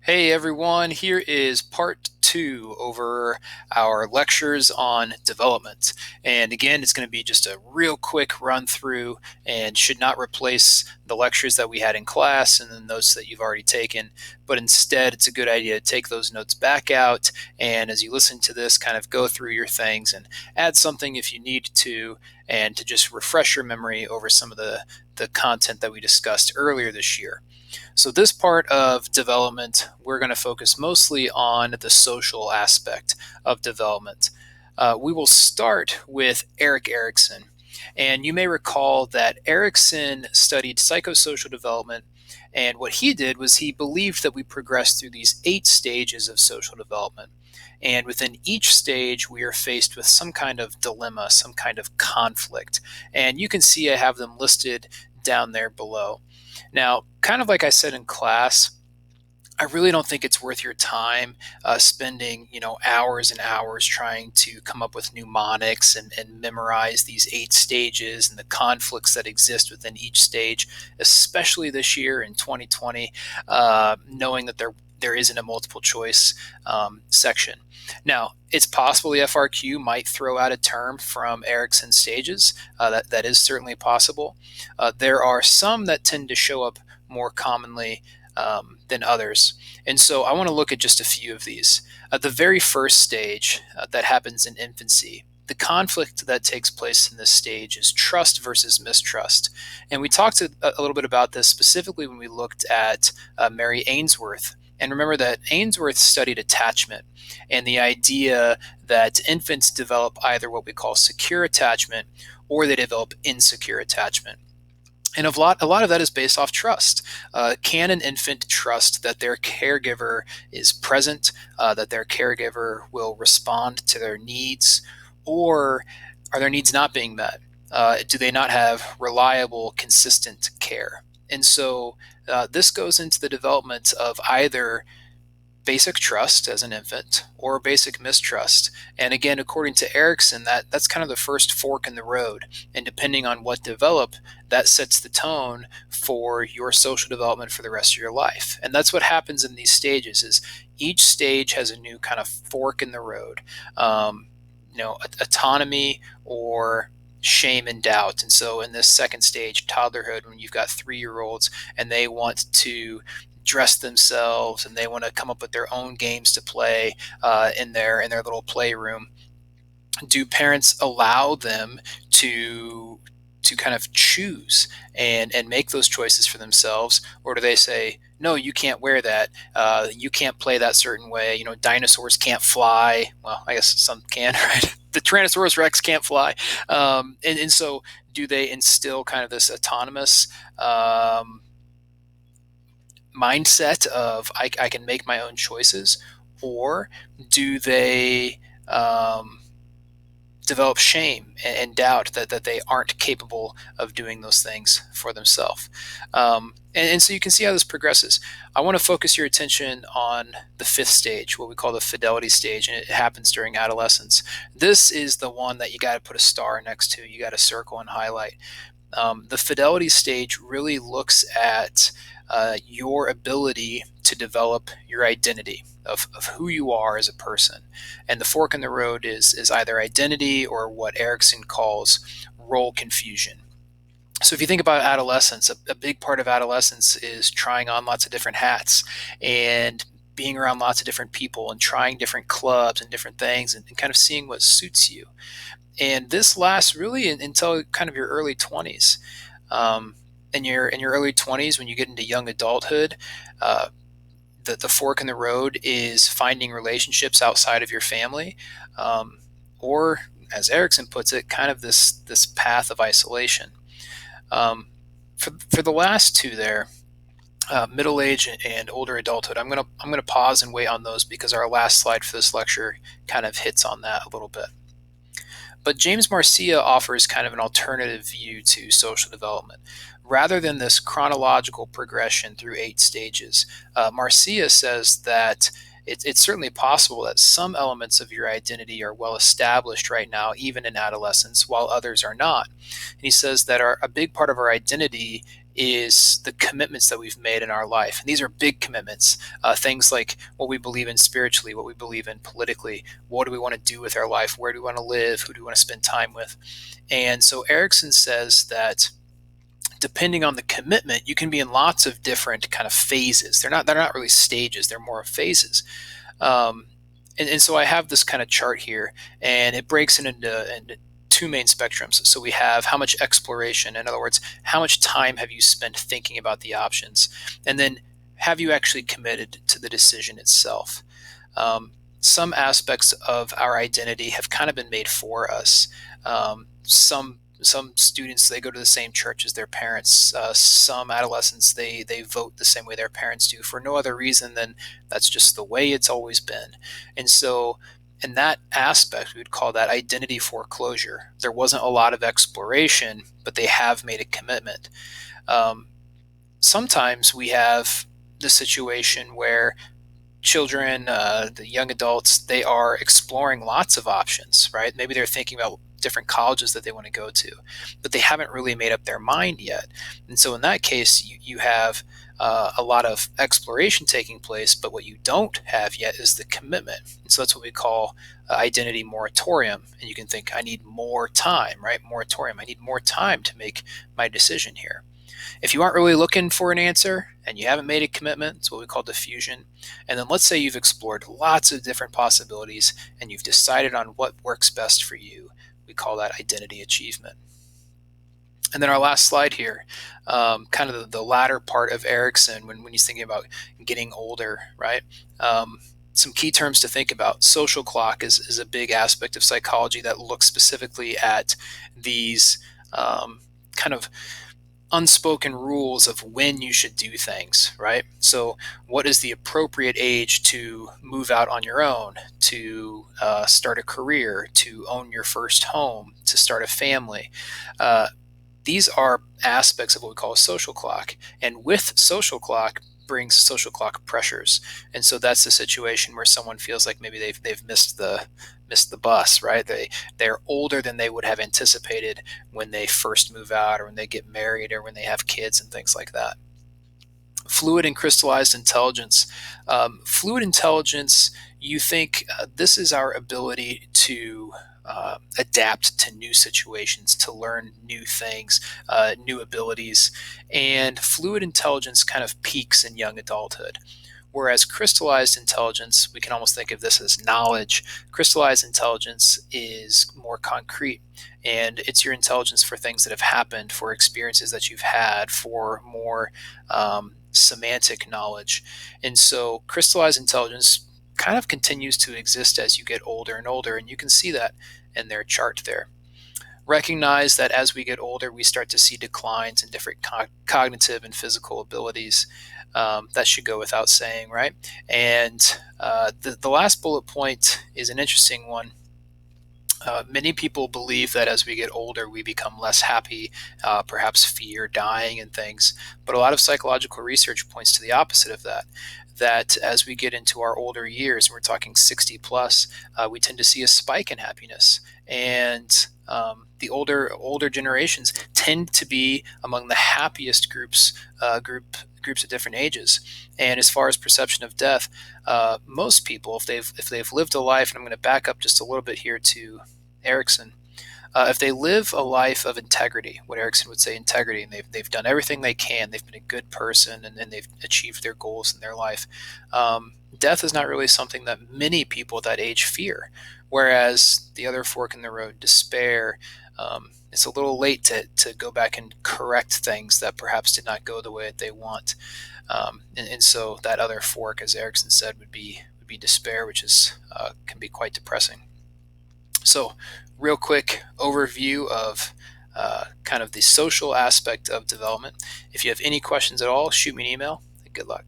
Hey everyone, here is part two over our lectures on development. And again, it's going to be just a real quick run through and should not replace the lectures that we had in class and the notes that you've already taken. But instead, it's a good idea to take those notes back out and as you listen to this, kind of go through your things and add something if you need to, and to just refresh your memory over some of the content that we discussed earlier this year. So, this part of development, we're going to focus mostly on the social aspect of development. We will start with Erik Erikson. And you may recall that Erikson studied psychosocial development. And what he did was he believed that we progressed through these 8 stages of social development. And within each stage, we are faced with some kind of dilemma, some kind of conflict. And you can see I have them listed down there below. Now, kind of like I said in class, I really don't think it's worth your time spending, hours and hours trying to come up with mnemonics and memorize these 8 stages and the conflicts that exist within each stage, especially this year in 2020, knowing that there isn't a multiple choice section. Now, it's possible the FRQ might throw out a term from Erikson Stages. That is certainly possible. There are some that tend to show up more commonly than others. And so I want to look at just a few of these. The very first stage that happens in infancy, the conflict that takes place in this stage is trust versus mistrust. And we talked a little bit about this specifically when we looked at Mary Ainsworth. And remember that Ainsworth studied attachment and the idea that infants develop either what we call secure attachment or they develop insecure attachment. And a lot of that is based off trust. Can an infant trust that their caregiver is present, that their caregiver will respond to their needs, or are their needs not being met? Do they not have reliable, consistent care? And so this goes into the development of either basic trust as an infant or basic mistrust. And again, according to Erikson, that's kind of the first fork in the road. And depending on what develop, that sets the tone for your social development for the rest of your life. And that's what happens in these stages is each stage has a new kind of fork in the road. Autonomy or shame and doubt. And so in this second stage, toddlerhood, when you've got 3-year-olds and they want to dress themselves and they want to come up with their own games to play in their little playroom, do parents allow them to kind of choose and make those choices for themselves, or do they say, no, you can't wear that, you can't play that certain way, dinosaurs can't fly? Well, I guess some can, right? The Tyrannosaurus Rex can't fly. And so do they instill kind of this autonomous mindset of I can make my own choices, or do they develop shame and doubt that they aren't capable of doing those things for themselves? And so you can see how this progresses. I want to focus your attention on the 5th stage, what we call the fidelity stage, and it happens during adolescence. This is the one that you got to put a star next to, you got to circle and highlight. The fidelity stage really looks at your ability to develop your identity of who you are as a person. And the fork in the road is either identity or what Erikson calls role confusion. So if you think about adolescence, a big part of adolescence is trying on lots of different hats and being around lots of different people and trying different clubs and different things and kind of seeing what suits you. And this lasts really until kind of your early 20s. In your early 20s, when you get into young adulthood, the fork in the road is finding relationships outside of your family, or as Erikson puts it, kind of this path of isolation. For the last two there, middle age and older adulthood, I'm gonna pause and wait on those because our last slide for this lecture kind of hits on that a little bit. But James Marcia offers kind of an alternative view to social development. Rather than this chronological progression through 8 stages, Marcia says that it's certainly possible that some elements of your identity are well established right now, even in adolescence, while others are not. And he says that a big part of our identity is the commitments that we've made in our life. And these are big commitments, things like what we believe in spiritually, what we believe in politically, what do we want to do with our life, where do we want to live, who do we want to spend time with. And so Erikson says that depending on the commitment, you can be in lots of different kind of phases. They're not really stages, they're more phases. Um, and so I have this kind of chart here, and it breaks it into two main spectrums. So we have how much exploration, in other words, how much time have you spent thinking about the options, and then have you actually committed to the decision itself. Some aspects of our identity have kind of been made for us. Some students, they go to the same church as their parents. Some adolescents, they vote the same way their parents do for no other reason than that's just the way it's always been. And so in that aspect, we would call that identity foreclosure. There wasn't a lot of exploration, but they have made a commitment. Um, Sometimes we have the situation where children, the young adults, they are exploring lots of options, right? Maybe they're thinking about different colleges that they want to go to, but they haven't really made up their mind yet. And so in that case, you have a lot of exploration taking place, but what you don't have yet is the commitment. And so that's what we call identity moratorium. And you can think, I need more time, right? Moratorium. I need more time to make my decision here. If you aren't really looking for an answer and you haven't made a commitment, it's what we call diffusion. And then let's say you've explored lots of different possibilities and you've decided on what works best for you. We call that identity achievement. And then our last slide here, kind of the latter part of Erikson when he's thinking about getting older, right? Some key terms to think about. Social clock is a big aspect of psychology that looks specifically at these kind of unspoken rules of when you should do things, right? So what is the appropriate age to move out on your own, to start a career, to own your first home, to start a family? These are aspects of what we call a social clock. And with social clock brings social clock pressures. And so that's the situation where someone feels like maybe they've missed the bus, right? They're older than they would have anticipated when they first move out, or when they get married, or when they have kids and things like that. Fluid and crystallized intelligence. Fluid intelligence, you think this is our ability to adapt to new situations, to learn new things, new abilities. And fluid intelligence kind of peaks in young adulthood. Whereas crystallized intelligence, we can almost think of this as knowledge. Crystallized intelligence is more concrete, and it's your intelligence for things that have happened, for experiences that you've had, for more semantic knowledge. And so crystallized intelligence kind of continues to exist as you get older and older, and you can see that in their chart there. Recognize that as we get older, we start to see declines in different cognitive and physical abilities. That should go without saying, right? And the last bullet point is an interesting one. Many people believe that as we get older, we become less happy, perhaps fear dying and things. But a lot of psychological research points to the opposite of that. That as we get into our older years, we're talking 60 plus, we tend to see a spike in happiness. And the older generations tend to be among the happiest groups of different ages. And as far as perception of death, most people, if they've lived a life, and I'm going to back up just a little bit here to Erikson, if they live a life of integrity, what Erikson would say integrity, and they've done everything they can, they've been a good person, and they've achieved their goals in their life, death is not really something that many people at that age fear. Whereas the other fork in the road, despair, it's a little late to go back and correct things that perhaps did not go the way that they want. And so that other fork, as Erikson said, would be despair, which can be quite depressing. So real quick overview of kind of the social aspect of development. If you have any questions at all, shoot me an email. Good luck.